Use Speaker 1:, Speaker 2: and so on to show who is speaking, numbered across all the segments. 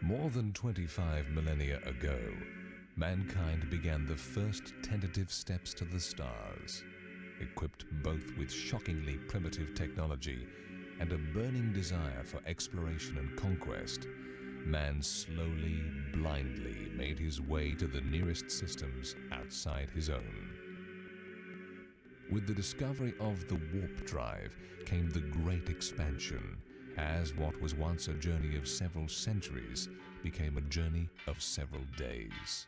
Speaker 1: More than 25 millennia ago, mankind began the first tentative steps to the stars. Equipped both with shockingly primitive technology and a burning desire for exploration and conquest, man slowly, blindly made his way to the nearest systems outside his own. With the discovery of the warp drive came the great expansion, as what was once a journey of several centuries became a journey of several days.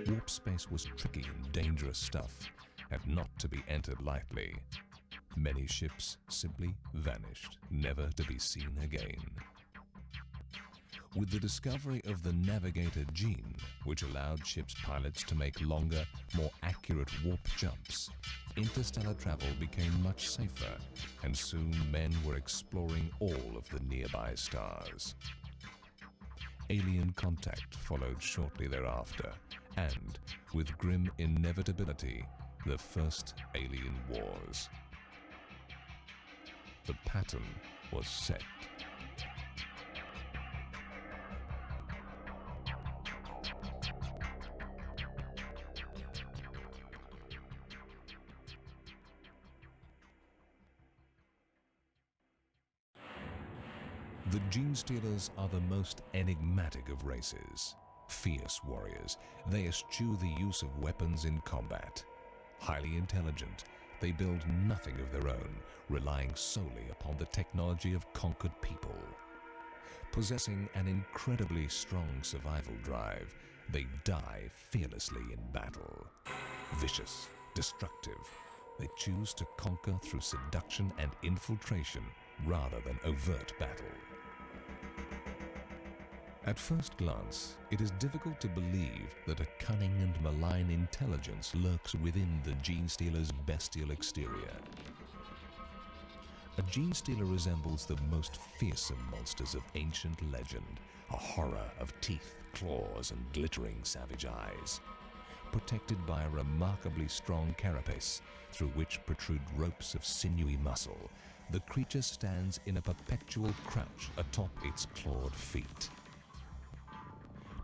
Speaker 1: Warp space was tricky and dangerous stuff, and not to be entered lightly. Many ships simply vanished, never to be seen again. With the discovery of the navigator gene, which allowed ships' pilots to make longer, more accurate warp jumps, interstellar travel became much safer, and soon men were exploring all of the nearby stars. Alien contact followed shortly thereafter, and, with grim inevitability, the first alien wars. The pattern was set. The Gene Stealers are the most enigmatic of races. Fierce warriors, they eschew the use of weapons in combat. Highly intelligent, they build nothing of their own, relying solely upon the technology of conquered people. Possessing an incredibly strong survival drive, they die fearlessly in battle. Vicious, destructive, they choose to conquer through seduction and infiltration rather than overt battle. At first glance, it is difficult to believe that a cunning and malign intelligence lurks within the Gene Stealer's bestial exterior. A Gene Stealer resembles the most fearsome monsters of ancient legend, a horror of teeth, claws, and glittering savage eyes. Protected by a remarkably strong carapace, through which protrude ropes of sinewy muscle, the creature stands in a perpetual crouch atop its clawed feet.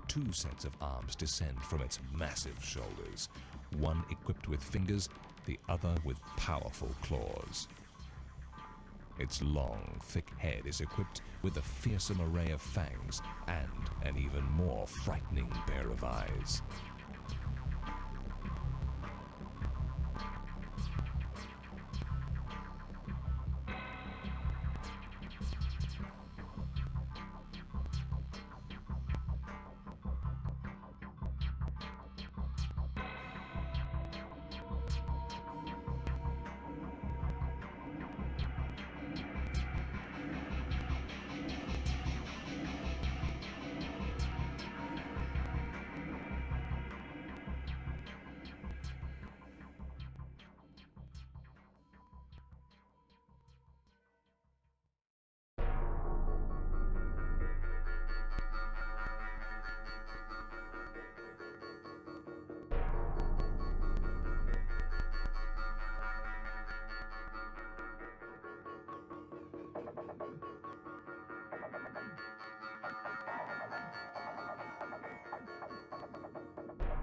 Speaker 1: Two sets of arms descend from its massive shoulders, one equipped with fingers, the other with powerful claws. Its long, thick head is equipped with a fearsome array of fangs and an even more frightening pair of eyes.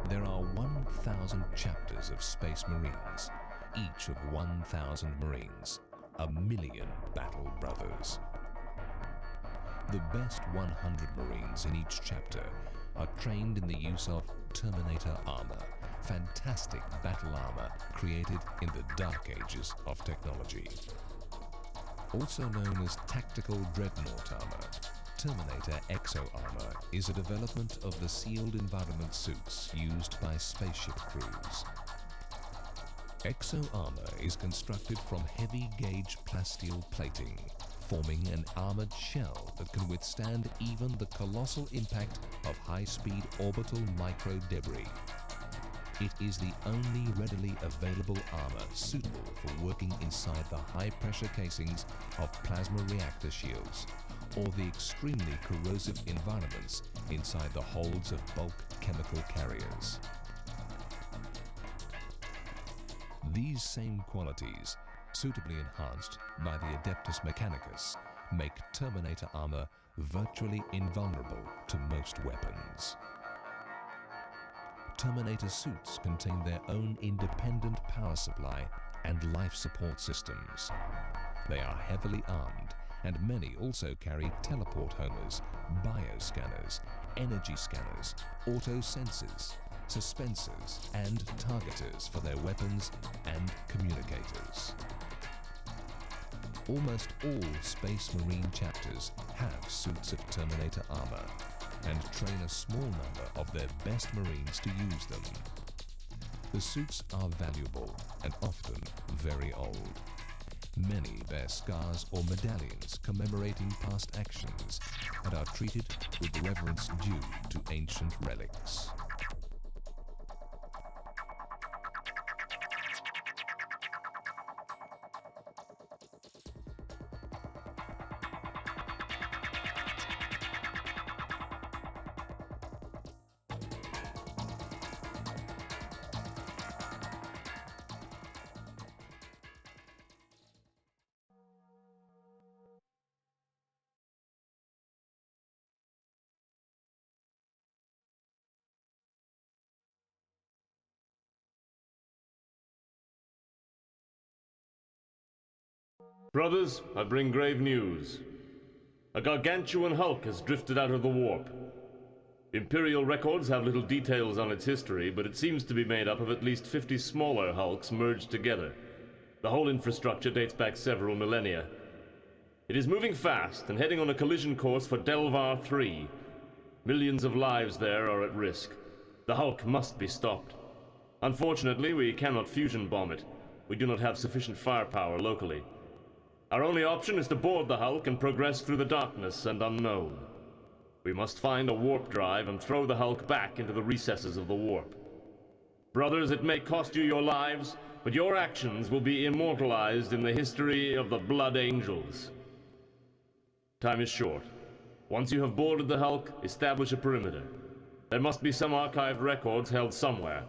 Speaker 1: There are 1,000 chapters of Space Marines, each of 1,000 Marines, a million battle brothers. The best 100 Marines in each chapter are trained in the use of Terminator armor, fantastic battle armor created in the dark ages of technology. Also known as tactical Dreadnought armor, Terminator exo-armor is a development of the sealed environment suits used by spaceship crews. Exo-armor is constructed from heavy-gauge plasteel plating, forming an armored shell that can withstand even the colossal impact of high-speed orbital micro-debris. It is the only readily available armor suitable for working inside the high-pressure casings of plasma reactor shields, or the extremely corrosive environments inside the holds of bulk chemical carriers. These same qualities, suitably enhanced by the Adeptus Mechanicus, make Terminator armor virtually invulnerable to most weapons. Terminator suits contain their own independent power supply and life support systems. They are heavily armed, and many also carry teleport homers, bioscanners, energy scanners, auto sensors, suspensors, and targeters for their weapons and communicators. Almost all Space Marine chapters have suits of Terminator armor and train a small number of their best Marines to use them. The suits are valuable and often very old. Many bear scars or medallions commemorating past actions and are treated with reverence due to ancient relics.
Speaker 2: Brothers, I bring grave news. A gargantuan hulk has drifted out of the warp. Imperial records have little details on its history, but it seems to be made up of at least 50 smaller hulks merged together. The whole infrastructure dates back several millennia. It is moving fast and heading on a collision course for Delvar 3. Millions of lives there are at risk. The hulk must be stopped. Unfortunately, we cannot fusion bomb it. We do not have sufficient firepower locally. Our only option is to board the hulk and progress through the darkness and unknown. We must find a warp drive and throw the hulk back into the recesses of the warp. Brothers, it may cost you your lives, but your actions will be immortalized in the history of the Blood Angels. Time is short. Once you have boarded the hulk, establish a perimeter. There must be some archived records held somewhere.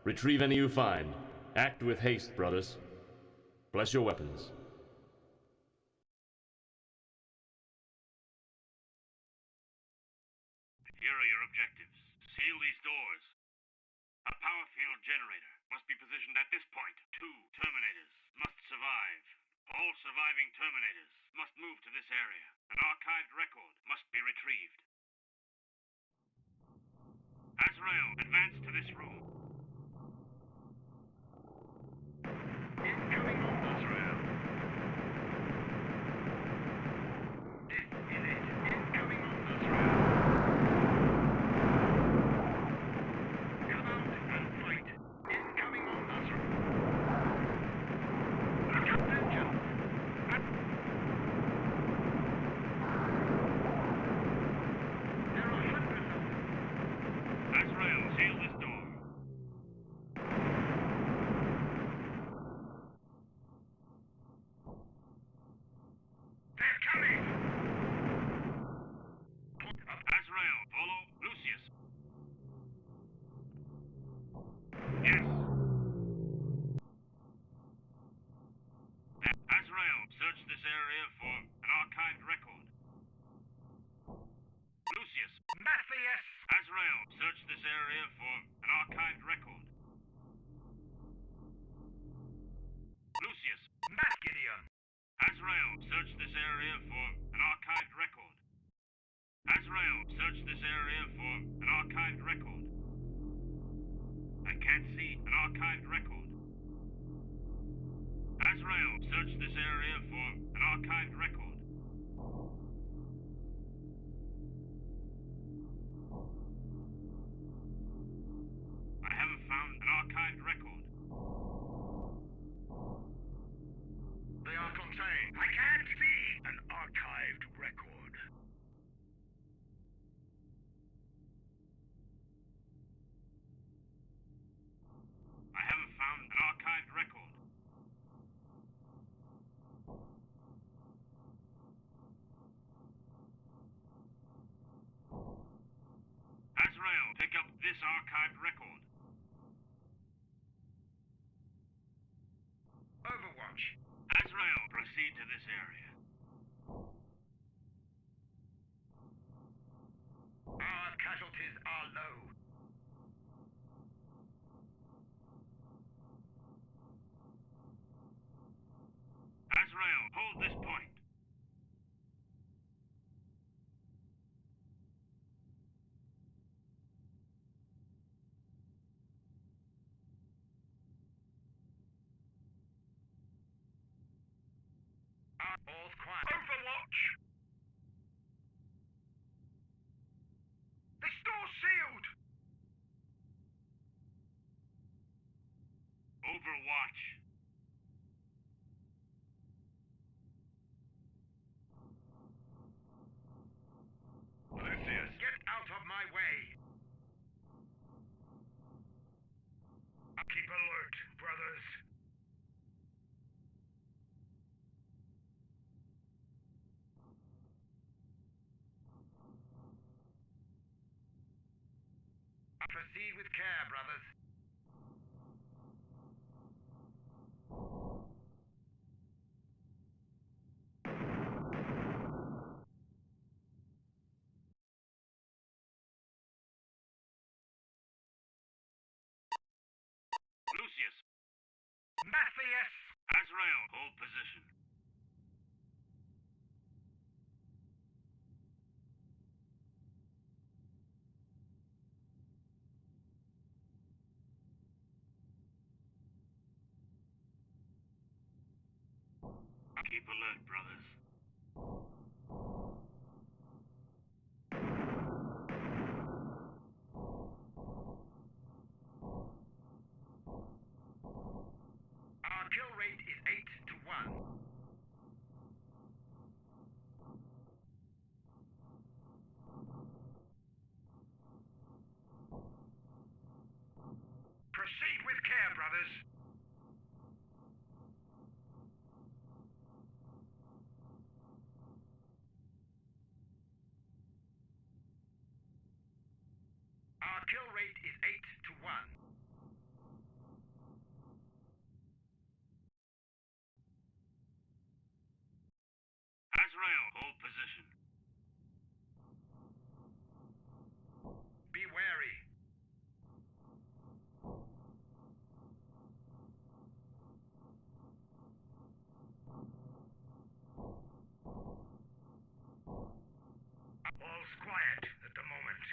Speaker 2: Retrieve any you find. Act with haste, brothers. Bless your weapons.
Speaker 3: Here are your objectives. Seal these doors. A power field generator must be positioned at this point. 2 Terminators must survive. All surviving Terminators must move to this area. An archived record must be retrieved. Azrael, advance to this room. Incoming on Azrael. This is it. Incoming on Azrael. Come out and fight. Incoming on Azrael. Attention. There are hundreds of them. Azrael, seal this door. They're coming! Azrael, follow Lucius. Yes. Azrael, search this area for an archived record. Lucius. Matthias! Azrael, search this area for an archived record. Lucius. Matt Gideon. Azrael, search this area for an archived record. Azrael, search this area for an archived record. I can't see an archived record. Azrael, search this area for an archived record. I haven't found an archived record. They are contained. I can't see an archived record. I haven't found an archived record. Azrael, pick up this archived record. Overwatch. Azrael, proceed to this area. quiet. Overwatch! The store's sealed! Overwatch. Lucius, get out of my way! Keep alert, brothers. Proceed with care, brothers. Lucius. Matthias! Azrael, hold position. Keep alert, brothers. Our kill rate is 8 to 1. Proceed with care, brothers. Our kill rate is 8 to 1. Azrael, hold position. Be wary. All's quiet at the moment.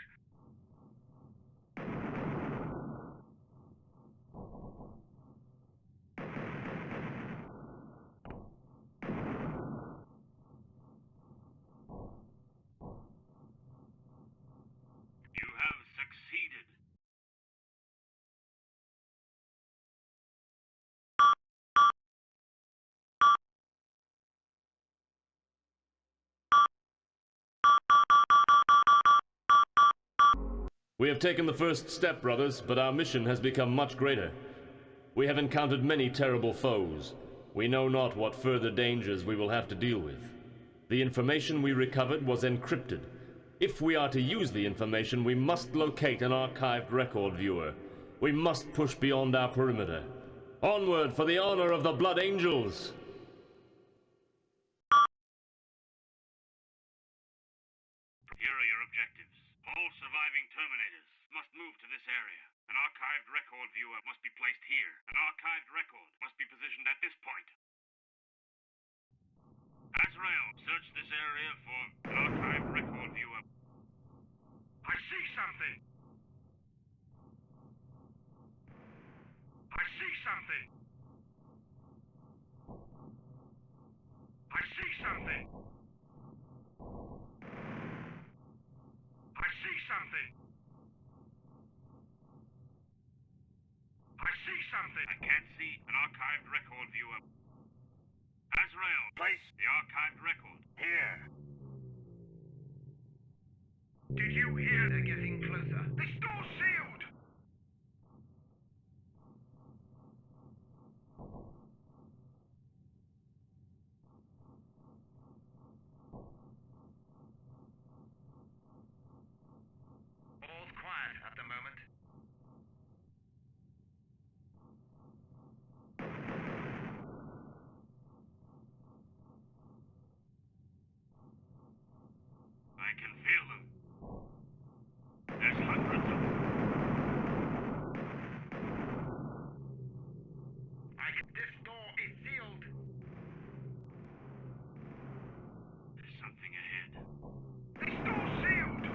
Speaker 3: You have succeeded.
Speaker 2: We have taken the first step, brothers, but our mission has become much greater. We have encountered many terrible foes. We know not what further dangers we will have to deal with. The information we recovered was encrypted. If we are to use the information, we must locate an archived record viewer. We must push beyond our perimeter. Onward for the honor of the Blood Angels!
Speaker 3: Here are your objectives. All surviving Terminators must move to this area. An archived record viewer must be placed here. An archived record must be positioned at this point. Azrael, search this area for an archived record viewer. I see something! I see something! I see something! I see something! I see something! I can't see an archived record viewer. Azrael, place the archived record. Here. Did you hear? They're getting closer. The store's sealed! All's quiet at the moment. I can feel them. There's hundreds of them. This door is sealed. There's something ahead. This door's sealed!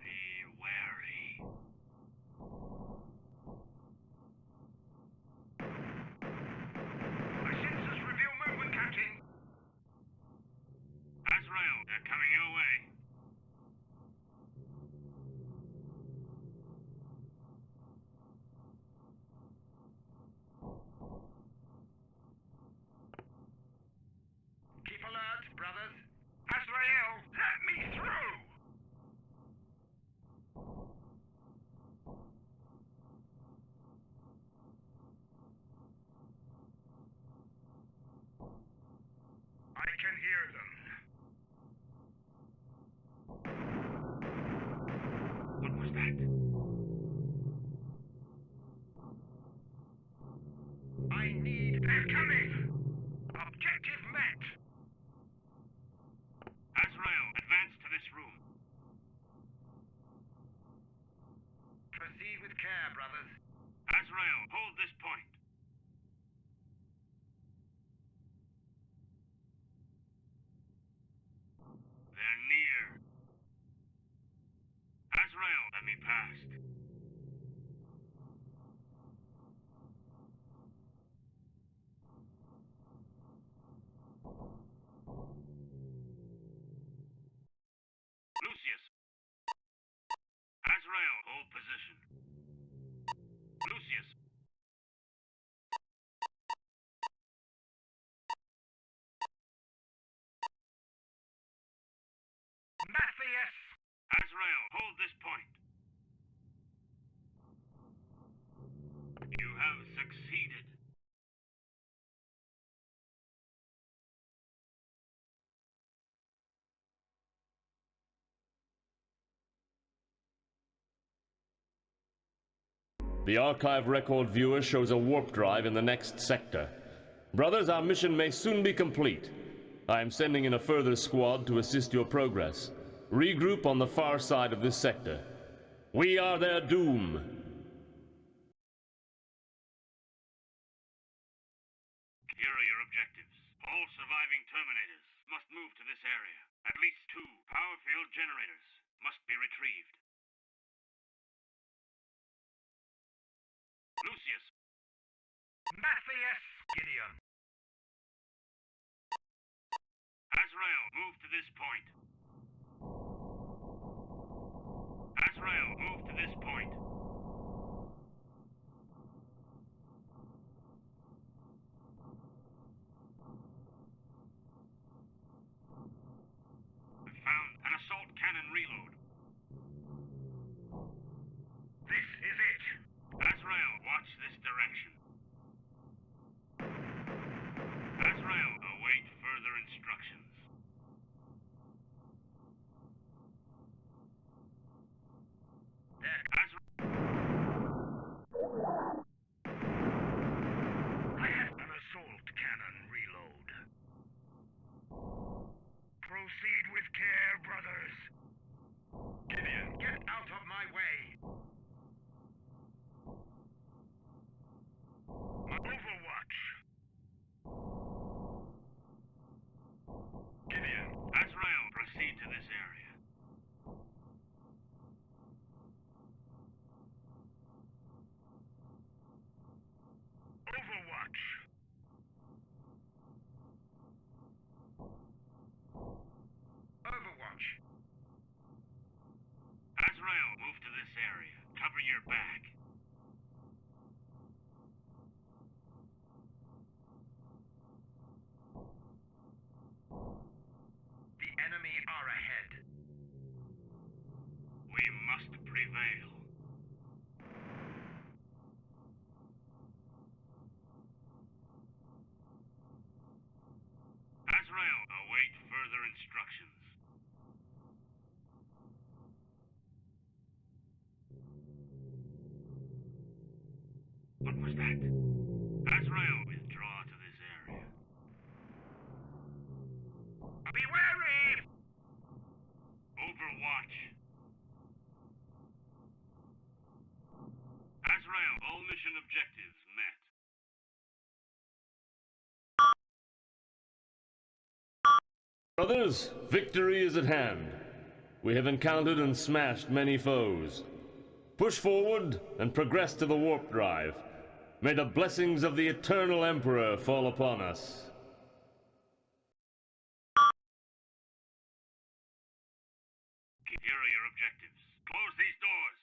Speaker 3: Be wary.
Speaker 4: Proceed with care, brothers.
Speaker 3: Azrael, hold this point. They're near. Azrael, let me past. Lucius. Azrael, hold position. Lucius.
Speaker 4: Matthias!
Speaker 3: Azrael, hold this point. You have succeeded.
Speaker 2: The archive record viewer shows a warp drive in the next sector. Brothers, our mission may soon be complete. I am sending in a further squad to assist your progress. Regroup on the far side of this sector. We are their doom.
Speaker 3: Here are your objectives. All surviving Terminators must move to this area. At least 2 power field generators must be retrieved. Lucius.
Speaker 4: Matthias! Gideon.
Speaker 3: Azrael, move to this point. Azrael, move to this point. I found an assault cannon reload.
Speaker 4: This is it!
Speaker 3: Azrael, watch this direction. Azrael, await further instructions.
Speaker 4: I have an assault cannon reload. Proceed with care, brothers. Gideon, get out of my way. Overwatch. Gideon.
Speaker 3: Azrael, proceed to this area.
Speaker 4: Overwatch. Overwatch.
Speaker 3: Azrael, move to this area. Cover your back.
Speaker 4: The enemy are ahead.
Speaker 3: We must prevail. Azrael, await further instructions. What was that? Azrael, withdraw to this area.
Speaker 4: Be wary!
Speaker 3: Overwatch. Azrael, all mission objectives met.
Speaker 2: Brothers, victory is at hand. We have encountered and smashed many foes. Push forward and progress to the warp drive. May the blessings of the Eternal Emperor fall upon us.
Speaker 3: Here are your objectives. Close these doors.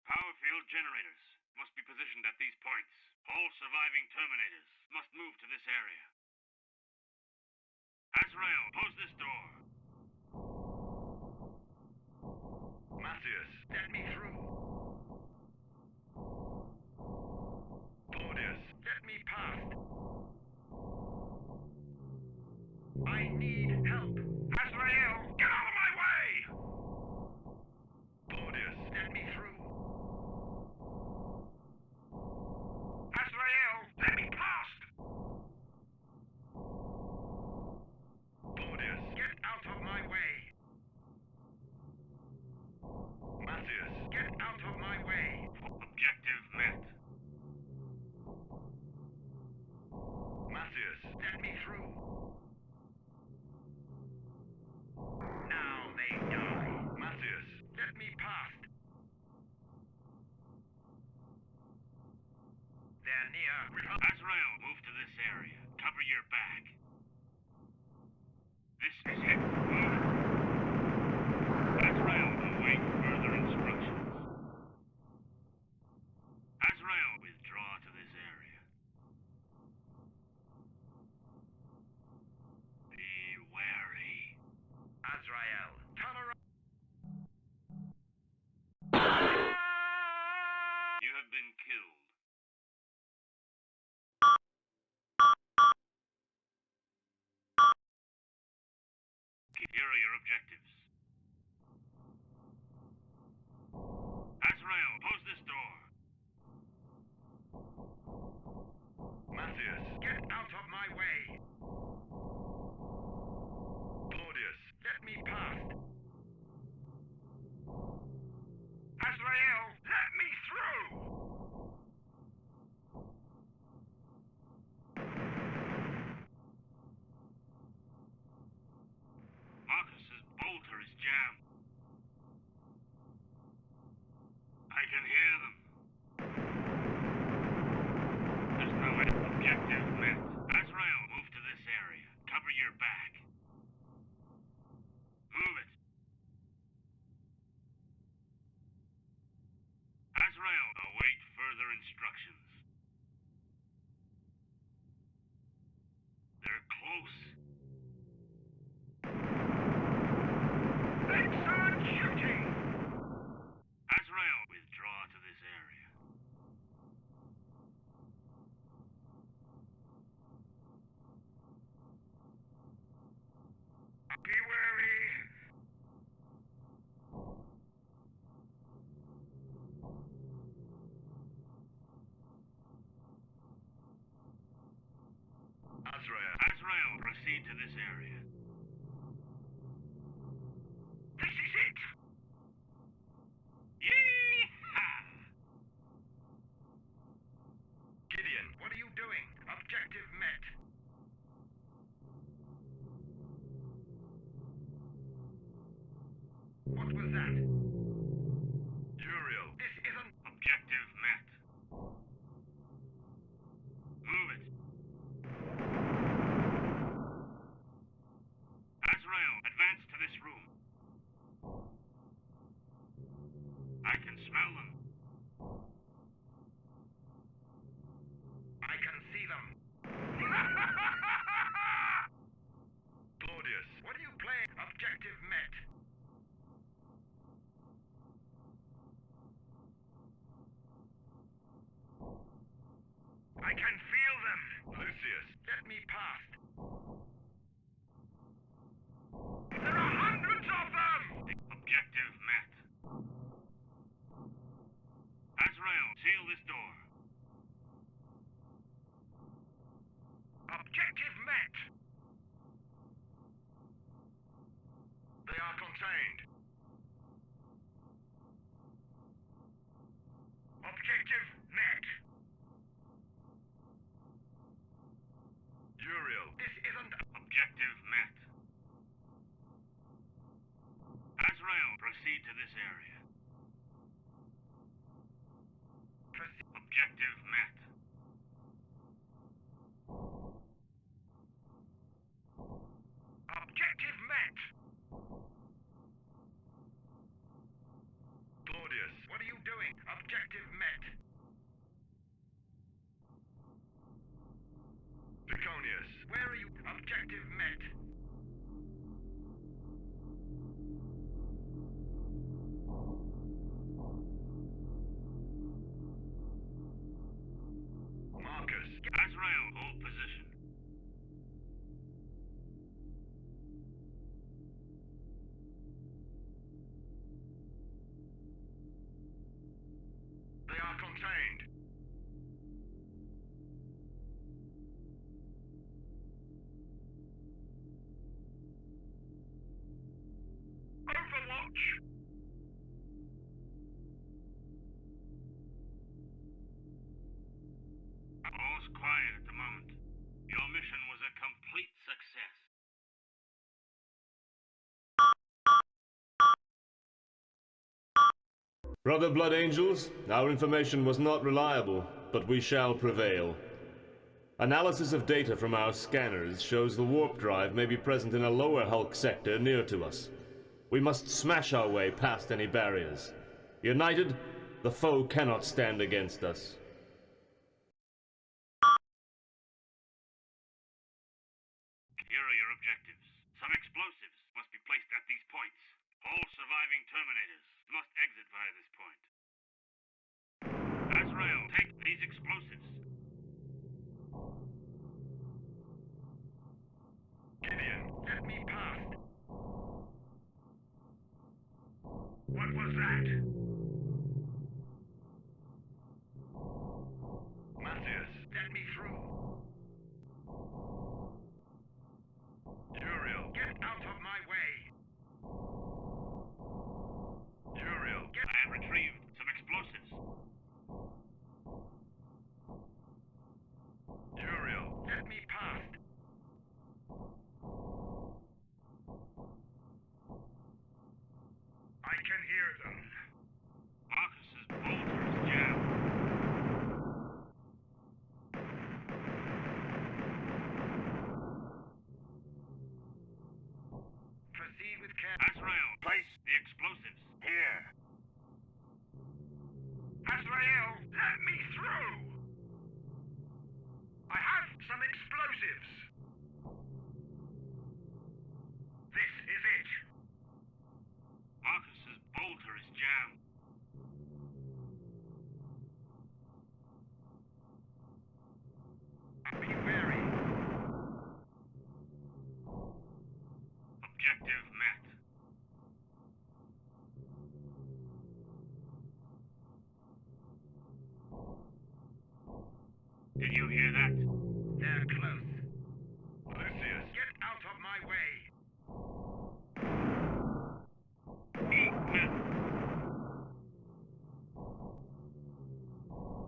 Speaker 3: Power field generators must be positioned at these points. All surviving Terminators must move to this area. Azrael, close this door.
Speaker 4: Matthias, let me through. Claudius, let me past. I need help. Azrael, get out of my way! Claudius, let me through. Azrael, let me past! Claudius, get out of my way! Matthias, get out there near.
Speaker 3: Azrael, move to this area. Cover your back. This is it. Move. Azrael, await further instructions. Azrael, withdraw to this area. Be wary.
Speaker 4: Azrael, turn around.
Speaker 3: You have been killed. Here are your objectives. Azrael, close this door.
Speaker 4: Matthias, get out of my way. Claudius, let me past. Azrael, let me through!
Speaker 3: Marcus's bolter is jammed. I can hear them. There's no way. Objective met. Azrael, move to this area. Cover your back. Move it. Azrael, await further instructions. They're close.
Speaker 4: Excellent shooting!
Speaker 3: Azrael, withdraw to this area.
Speaker 4: Be wary.
Speaker 3: Azrael, proceed to this area.
Speaker 4: This is it!
Speaker 3: Yee-haw!
Speaker 4: Gideon, what are you doing? Objective met. What was that? Uriel, this isn't...
Speaker 3: Objective met. Move it. Azrael, advance to this room. I can smell them.
Speaker 4: I can see them. Claudius, what are you playing? Objective met. I can feel them. Lucius, let me past. There are hundreds of them!
Speaker 3: Objective met. Azrael, seal this door.
Speaker 4: Objective met. They are contained. Objective met. Uriel, this isn't...
Speaker 3: Objective met. Azrael, proceed to this area. Objective met.
Speaker 4: Objective met. Claudius, what are you doing? Objective met. Viconius, where are you? Objective met. Marcus,
Speaker 3: Azrael, hold position.
Speaker 4: they are contained. Overwatch!
Speaker 3: All's quiet at the moment. Your mission was a complete success.
Speaker 2: Brother Blood Angels, our information was not reliable, but we shall prevail. Analysis of data from our scanners shows the warp drive may be present in a lower Hulk sector near to us. We must smash our way past any barriers. United, the foe cannot stand against us.
Speaker 3: Here are your objectives. Some explosives must be placed at these points. All surviving Terminators must exit via this point. Azrael, take these explosives.
Speaker 4: Gideon, let me past. What was that? Matthias, let me through. Uriel, get out of my way. Uriel, get...
Speaker 3: I have retrieved some explosives.
Speaker 4: Uriel, let me past. I can hear them.
Speaker 3: Marcus's bolter is jammed.
Speaker 4: Proceed with care.
Speaker 3: Azrael, place the explosives.
Speaker 4: Here. Azrael, let me through! I have some explosives. This is it.
Speaker 3: Marcus's bolter is jammed.
Speaker 4: Be wary.
Speaker 3: Objective met. Did you hear that?
Speaker 4: They're close. Lucius, get out of my way.
Speaker 3: Eat men.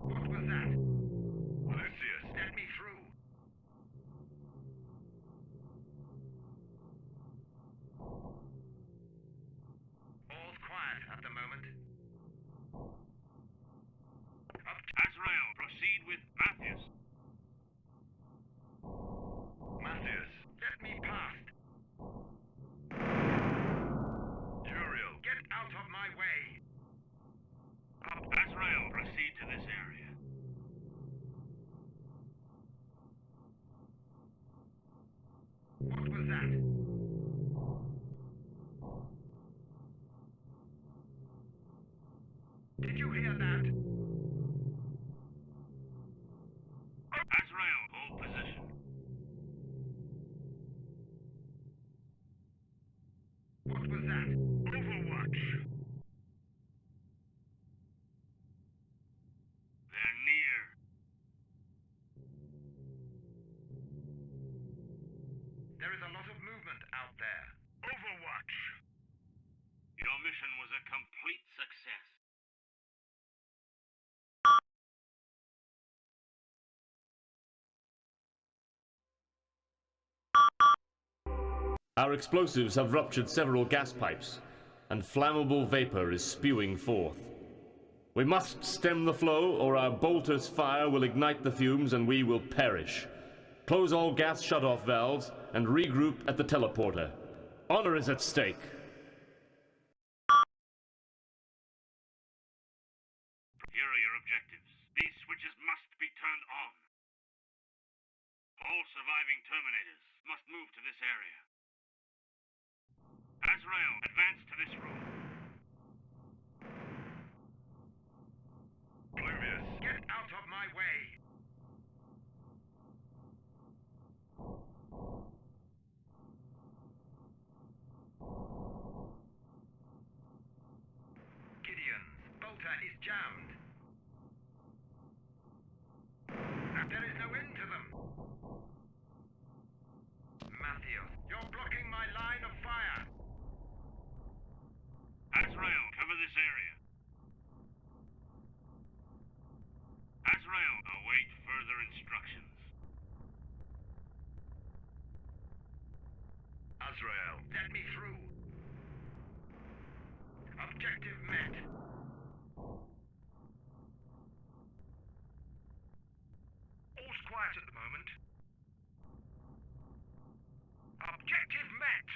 Speaker 4: What was that? Lucius, let me through. All's quiet at the moment.
Speaker 3: Azrael, proceed with Matthias.
Speaker 4: Matthias, let me past. Uriel, get out of my way.
Speaker 3: Azrael, proceed to this area.
Speaker 4: What was that? Did you hear that?
Speaker 3: Azrael, hold position.
Speaker 4: What was that? Overwatch.
Speaker 3: They're near.
Speaker 4: There is a lot of movement out there. Overwatch.
Speaker 3: Your mission was a complete success.
Speaker 2: Our explosives have ruptured several gas pipes, and flammable vapor is spewing forth. We must stem the flow, or our bolter's fire will ignite the fumes and we will perish. Close all gas shutoff valves and regroup at the teleporter. Honor is at stake.
Speaker 3: Here are your objectives. These switches must be turned on. All surviving Terminators must move to this area. Azrael, advance to this room.
Speaker 4: Glorious, get out of my way. Gideon's bolter is jammed. There is no end to them. Matthias, you're blocking my line of fire.
Speaker 3: Azrael, cover this area. Azrael, await further instructions.
Speaker 4: Azrael, let me through. Objective met. quiet at the moment. Objective met.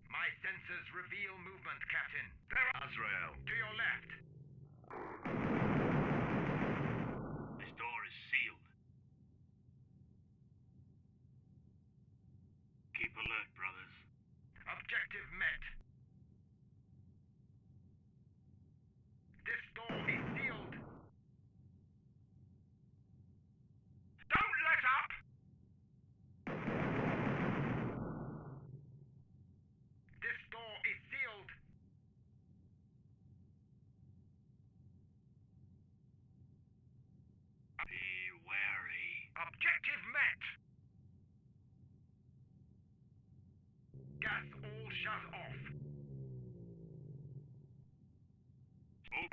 Speaker 4: My sensors reveal movement, Captain. There are Azrael, to your left.
Speaker 3: This door is sealed. Keep alert, brothers.
Speaker 4: Objective met. This door is sealed. Don't let up! This door is sealed.
Speaker 3: Be wary.
Speaker 4: Objective met. Gas all shut off.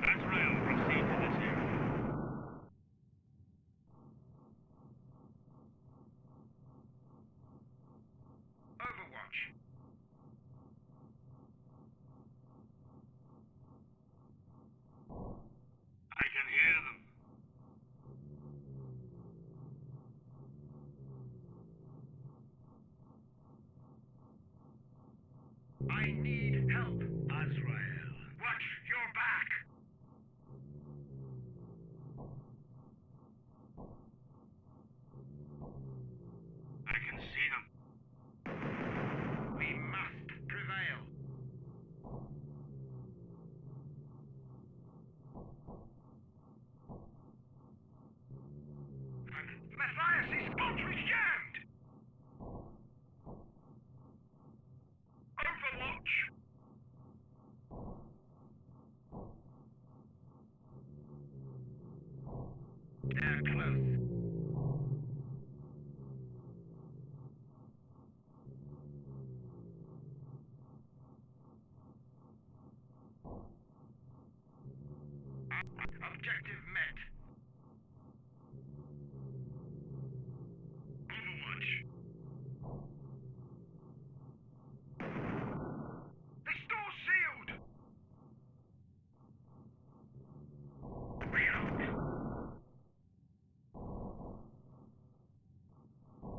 Speaker 3: Azrael, proceed to this area.
Speaker 4: Overwatch.
Speaker 3: I can hear them.
Speaker 4: I need help, Azrael. Watch your back.
Speaker 3: I can see them.
Speaker 4: We must prevail. Matthias' boat was jammed! Overwatch! They're close. Objective met. Overwatch. This door's sealed! Reload!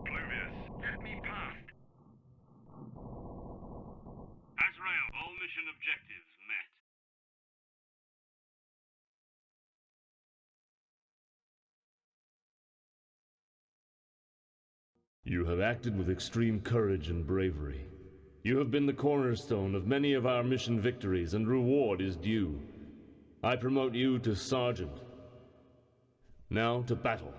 Speaker 4: Oblivious, let me past.
Speaker 3: Azrael, all mission objectives met.
Speaker 2: You have acted with extreme courage and bravery. You have been the cornerstone of many of our mission victories, and reward is due. I promote you to Sergeant. Now to battle.